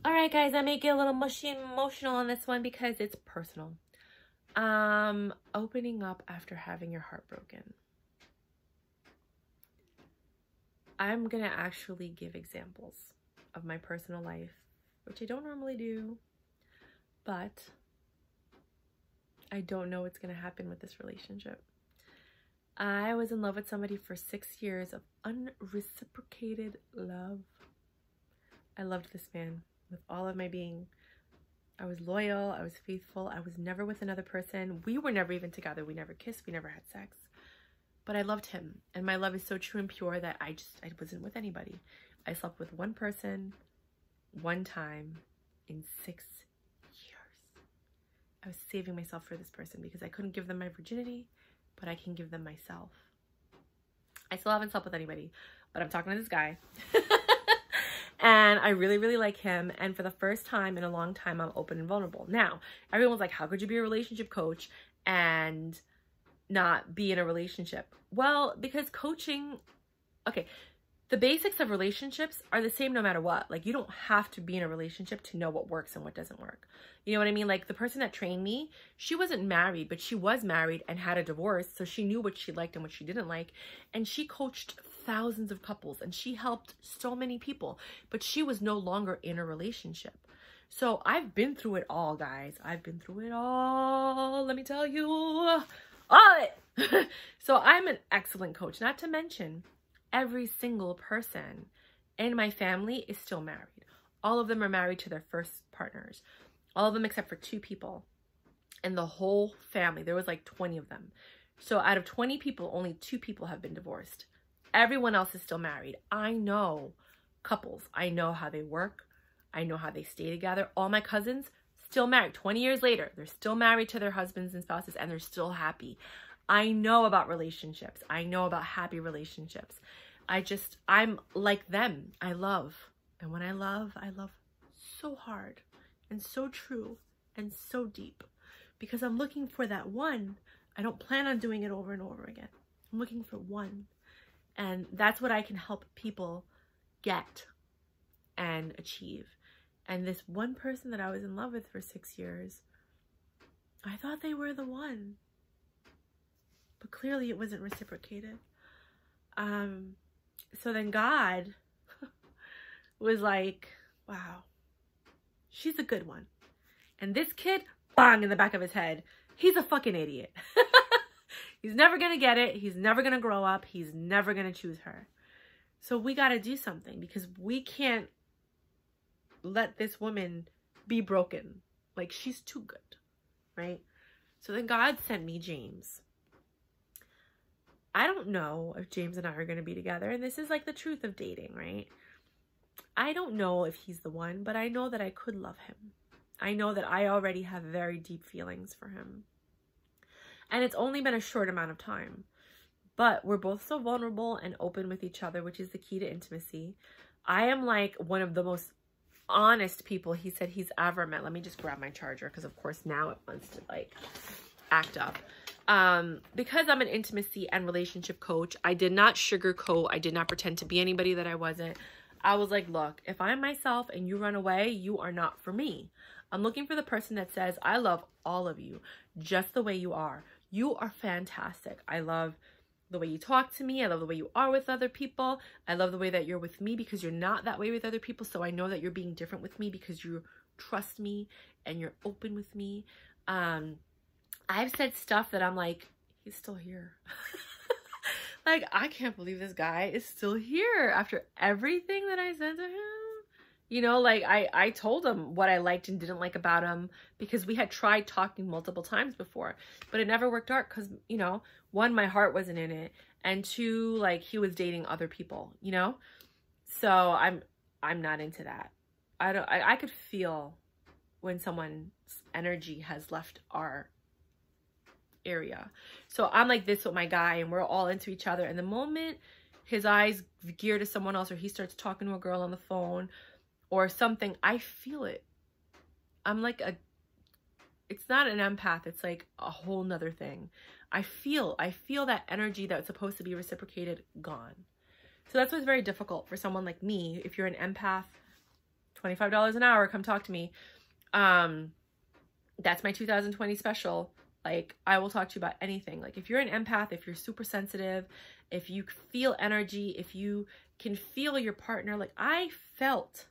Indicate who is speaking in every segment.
Speaker 1: All right, guys, I may get a little mushy and emotional on this one because it's personal. Opening up after having your heart broken. I'm gonna actually give examples of my personal life, which I don't normally do, but I don't know what's gonna happen with this relationship. I was in love with somebody for 6 years of unreciprocated love. I loved this man with all of my being. I was loyal, I was faithful, I was never with another person. We were never even together. We never kissed, we never had sex. But I loved him, and my love is so true and pure that I wasn't with anybody. I slept with one person, one time, in 6 years. I was saving myself for this person because I couldn't give them my virginity, but I can give them myself. I still haven't slept with anybody, but I'm talking to this guy. And I really, really like him. And for the first time in a long time, I'm open and vulnerable. Now, everyone's like, how could you be a relationship coach and not be in a relationship? Well, because coaching, okay, the basics of relationships are the same no matter what. Like, you don't have to be in a relationship to know what works and what doesn't work. You know what I mean? Like, the person that trained me, she wasn't married, but she was married and had a divorce. So she knew what she liked and what she didn't like. And she coached thousands of couples and she helped so many people, but she was no longer in a relationship. So I've been through it all, guys. I've been through it all. Let me tell you, all it. So I'm an excellent coach, not to mention every single person in my family is still married. All of them are married to their first partners. All of them except for 2 people. And the whole family, there was like 20 of them. So out of 20 people, only 2 people have been divorced. Everyone else is still married. I know couples. I know how they work. I know how they stay together. All my cousins still married. 20 years later, they're still married to their husbands and spouses and they're still happy. I know about relationships. I know about happy relationships. I'm like them. I love. And when I love so hard and so true and so deep because I'm looking for that one. I don't plan on doing it over and over again. I'm looking for one. And that's what I can help people get and achieve. And this one person that I was in love with for 6 years, I thought they were the one. But clearly it wasn't reciprocated. So then God was like, wow, she's a good one. And this kid, bang, in the back of his head, he's a fucking idiot. He's never going to get it. He's never going to grow up. He's never going to choose her. So we got to do something because we can't let this woman be broken. Like, she's too good, right? So then God sent me James. I don't know if James and I are going to be together. And this is like the truth of dating, right? I don't know if he's the one, but I know that I could love him. I know that I already have very deep feelings for him. And it's only been a short amount of time. But we're both so vulnerable and open with each other, which is the key to intimacy. I am like one of the most honest people he said he's ever met. Let me just grab my charger because, of course, now it wants to like act up. Because I'm an intimacy and relationship coach, I did not sugarcoat. I did not pretend to be anybody that I wasn't. I was like, look, if I'm myself and you run away, you are not for me. I'm looking for the person that says, I love all of you just the way you are. You are fantastic. I love the way you talk to me. I love the way you are with other people. I love the way that you're with me because you're not that way with other people. So I know that you're being different with me because you trust me and you're open with me. I've said stuff that I'm like, he's still here. Like, I can't believe this guy is still here after everything that I said to him. You know, like I told him what I liked and didn't like about him because we had tried talking multiple times before, but it never worked out because, you know, 1, my heart wasn't in it, and 2, like, he was dating other people, you know? So I'm not into that. I could feel when someone's energy has left our area. So I'm like this with my guy and we're all into each other. And the moment his eyes gear to someone else or he starts talking to a girl on the phone or something, I feel it. I'm like it's not an empath. It's like a whole nother thing. I feel that energy that's supposed to be reciprocated gone. So that's what's very difficult for someone like me. If you're an empath, $25 an hour, come talk to me. That's my 2020 special. Like, I will talk to you about anything. Like, if you're an empath, if you're super sensitive, if you feel energy, if you can feel your partner, like I felt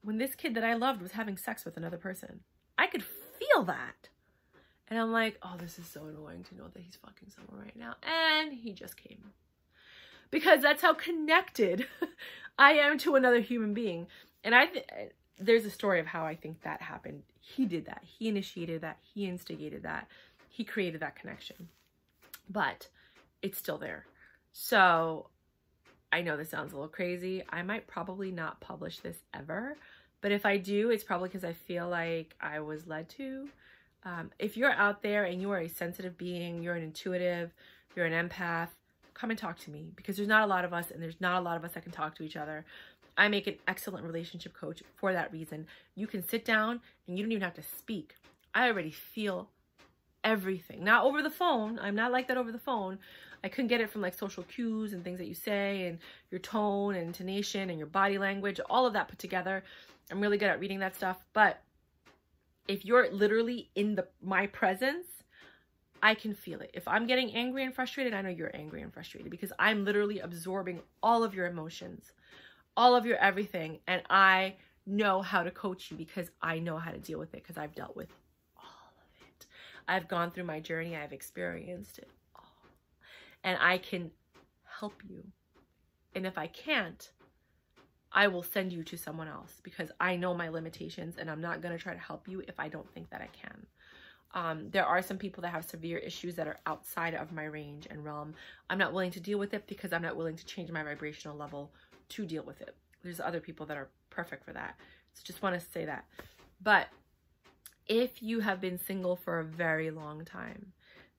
Speaker 1: when this kid that I loved was having sex with another person. I could feel that. And I'm like, oh, this is so annoying to know that he's fucking someone right now. And he just came. Because that's how connected I am to another human being. And there's a story of how I think that happened. He did that. He initiated that. He instigated that. He created that connection. But it's still there. So I know this sounds a little crazy. I might probably not publish this ever. But if I do, it's probably because I feel like I was led to. If you're out there and you are a sensitive being, you're an intuitive, you're an empath, come and talk to me, because there's not a lot of us and there's not a lot of us that can talk to each other. I make an excellent relationship coach for that reason. You can sit down and you don't even have to speak. I already feel everything. Not over the phone. I'm not like that over the phone. I couldn't get it from like social cues and things that you say and your tone and intonation and your body language, all of that put together. I'm really good at reading that stuff. But if you're literally in my presence, I can feel it. If I'm getting angry and frustrated, I know you're angry and frustrated, because I'm literally absorbing all of your emotions, all of your everything. And I know how to coach you because I know how to deal with it, because I've dealt with all of it. I've gone through my journey. I've experienced it all. And I can help you. And if I can't, I will send you to someone else, because I know my limitations and I'm not going to try to help you if I don't think that I can. There are some people that have severe issues that are outside of my range and realm. I'm not willing to deal with it because I'm not willing to change my vibrational level to deal with it. There's other people that are perfect for that. So just want to say that. But if you have been single for a very long time,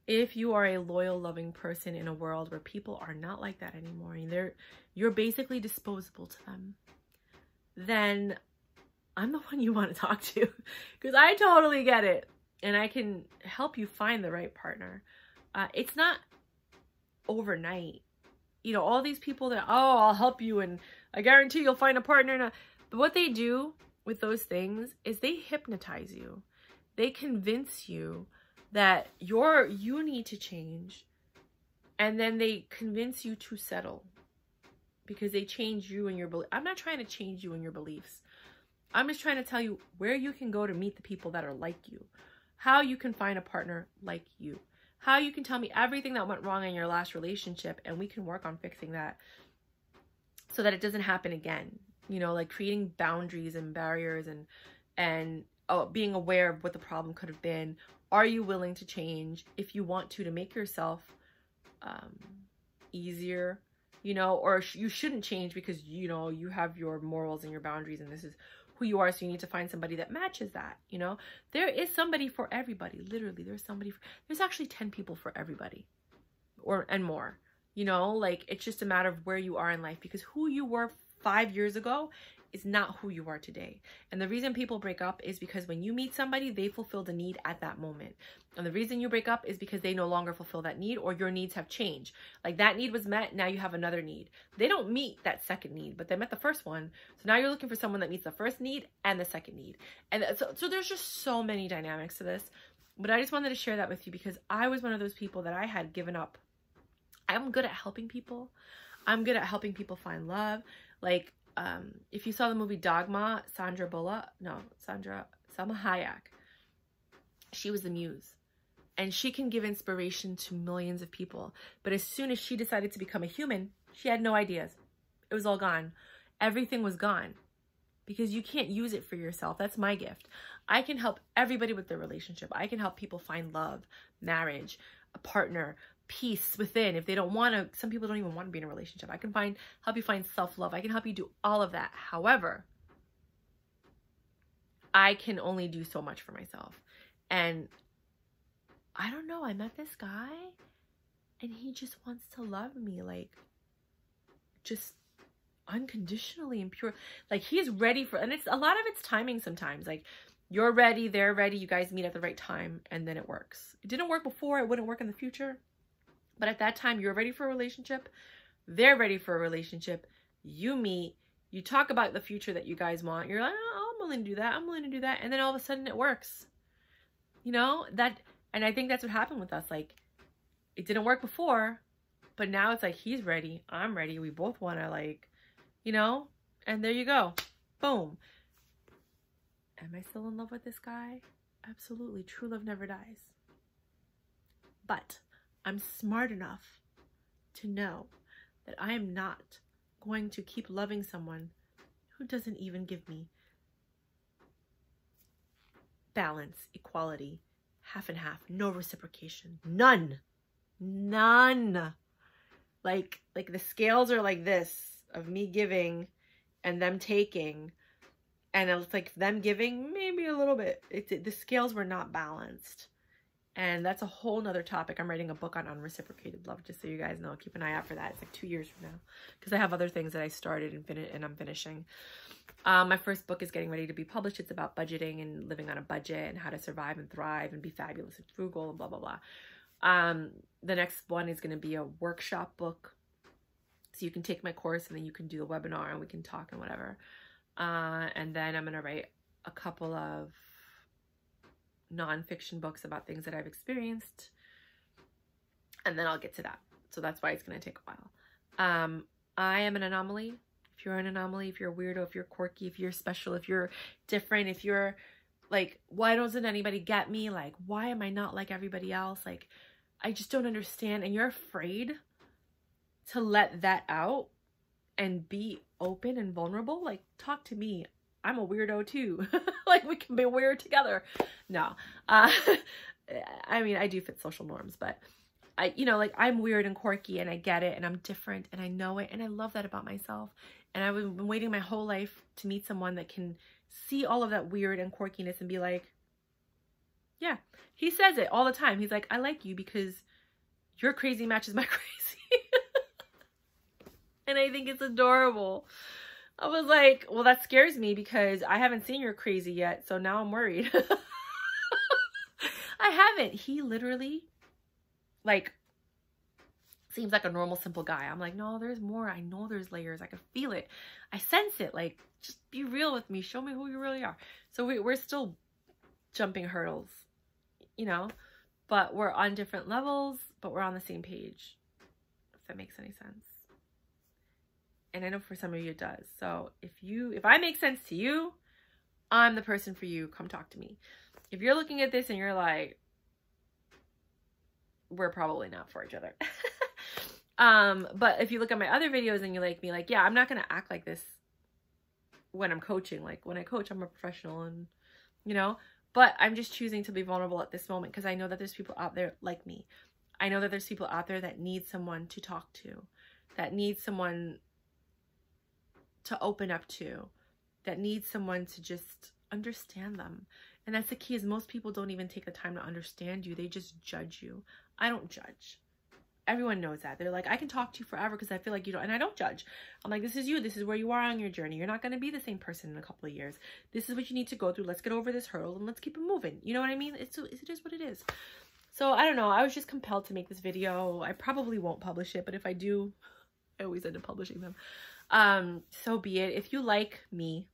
Speaker 1: if you are a loyal, loving person in a world where people are not like that anymore, and you're basically disposable to them, then I'm the one you want to talk to, because I totally get it. And I can help you find the right partner. It's not overnight. You know, all these people that, oh, I'll help you and I guarantee you'll find a partner. But what they do with those things is they hypnotize you. They convince you that you need to change. And then they convince you to settle, because they change you and your beliefs. I'm not trying to change you and your beliefs. I'm just trying to tell you where you can go to meet the people that are like you. How you can find a partner like you. How you can tell me everything that went wrong in your last relationship, and we can work on fixing that so that it doesn't happen again. You know, like creating boundaries and barriers and being aware of what the problem could have been. Are you willing to change if you want to make yourself easier? You know, or you shouldn't change because, you know, you have your morals and your boundaries and this is who you are. So you need to find somebody that matches that. You know, there is somebody for everybody. Literally, there's actually 10 people for everybody and more. You know, like, it's just a matter of where you are in life, because who you were 5 years ago is not who you are today. And the reason people break up is because when you meet somebody, they fulfill the need at that moment. And the reason you break up is because they no longer fulfill that need, or your needs have changed. Like, that need was met, now you have another need. They don't meet that second need, but they met the first one. So now you're looking for someone that meets the first need and the second need. And so there's just so many dynamics to this. But I just wanted to share that with you, because I was one of those people that I had given up. I'm good at helping people. I'm good at helping people find love. Like, if you saw the movie Dogma, Salma Hayek, she was the muse. And she can give inspiration to millions of people. But as soon as she decided to become a human, she had no ideas. It was all gone. Everything was gone. Because you can't use it for yourself. That's my gift. I can help everybody with their relationship. I can help people find love, marriage, a partner, peace within. If they don't want to, some people don't even want to be in a relationship. I can help you find self-love. I can help you do all of that. However, I can only do so much for myself. And I don't know, I met this guy and he just wants to love me, like, just unconditionally and pure. Like, he's ready for, and it's a lot of it's timing sometimes. Like, you're ready, they're ready, you guys meet at the right time, and then it works. It didn't work before, it wouldn't work in the future. But at that time, you're ready for a relationship, they're ready for a relationship, you meet, You talk about the future that you guys want. You're like, oh, I'm willing to do that. I'm willing to do that. And then all of a sudden it works. You know, and I think that's what happened with us. Like, it didn't work before, but now it's like, he's ready. I'm ready. We both want to, like, you know, and there you go. Boom. Am I still in love with this guy? Absolutely. True love never dies. But I'm smart enough to know that I am not going to keep loving someone who doesn't even give me balance, equality, half and half, no reciprocation, none. Like the scales are like this, of me giving and them taking, and it's like them giving maybe a little bit. The scales were not balanced. And that's a whole nother topic. I'm writing a book on unreciprocated love, just so you guys know. Keep an eye out for that. It's like 2 years from now, because I have other things that I started and I'm finishing. My first book is getting ready to be published. It's about budgeting and living on a budget and how to survive and thrive and be fabulous and frugal and blah, blah, blah. The next one is going to be a workshop book. So you can take my course and then you can do the webinar and we can talk and whatever. And then I'm going to write a couple of nonfiction books about things that I've experienced, and then I'll get to that. So that's why it's going to take a while. I am an anomaly. If you're an anomaly, if you're a weirdo, if you're quirky, if you're special, if you're different, if you're like, why doesn't anybody get me? Like, why am I not like everybody else? Like, I just don't understand. And you're afraid to let that out and be open and vulnerable. Like, talk to me. I'm a weirdo too. Like, we can be weird together. No. I mean, I do fit social norms, but you know, like, I'm weird and quirky and I get it and I'm different and I know it and I love that about myself. And I've been waiting my whole life to meet someone that can see all of that weird and quirkiness and be like, yeah, he says it all the time. He's like, I like you because your crazy matches my crazy. And I think it's adorable. I was like, well, that scares me because I haven't seen your crazy yet. So now I'm worried. I haven't. He literally, like, seems like a normal, simple guy. I'm like, no, there's more. I know there's layers. I can feel it. I sense it. Like, just be real with me. Show me who you really are. So we're still jumping hurdles, you know, but we're on different levels, but we're on the same page, if that makes any sense. And I know for some of you it does. So if I make sense to you, I'm the person for you. Come talk to me. If you're looking at this and you're like, we're probably not for each other. But if you look at my other videos and you like me, like, yeah, I'm not going to act like this when I'm coaching. Like, when I coach, I'm a professional and, you know, but I'm just choosing to be vulnerable at this moment because I know that there's people out there like me. I know that there's people out there that need someone to talk to, that need someone to open up to, that needs someone to just understand them. And that's the key, is most people don't even take the time to understand you. They just judge you. I don't judge. Everyone knows that. They're like, I can talk to you forever because I feel like you don't, and I don't judge. I'm like, this is you. This is where you are on your journey. You're not going to be the same person in a couple of years. This is what you need to go through. Let's get over this hurdle and let's keep it moving. You know what I mean? It is what it is. So I don't know. I was just compelled to make this video. I probably won't publish it, but if I do, I always end up publishing them. So be it. If you like me,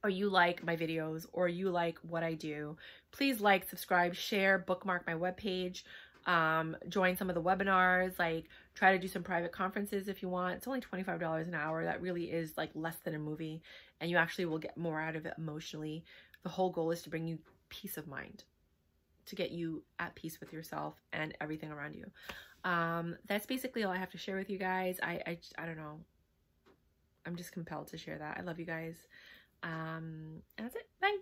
Speaker 1: or you like my videos, or you like what I do, please like, subscribe, share, bookmark my webpage, join some of the webinars, like try to do some private conferences if you want. It's only $25 an hour. That really is like less than a movie, and you actually will get more out of it emotionally. The whole goal is to bring you peace of mind, to get you at peace with yourself and everything around you. That's basically all I have to share with you guys. I don't know. I'm just compelled to share that. I love you guys. And that's it. Bye.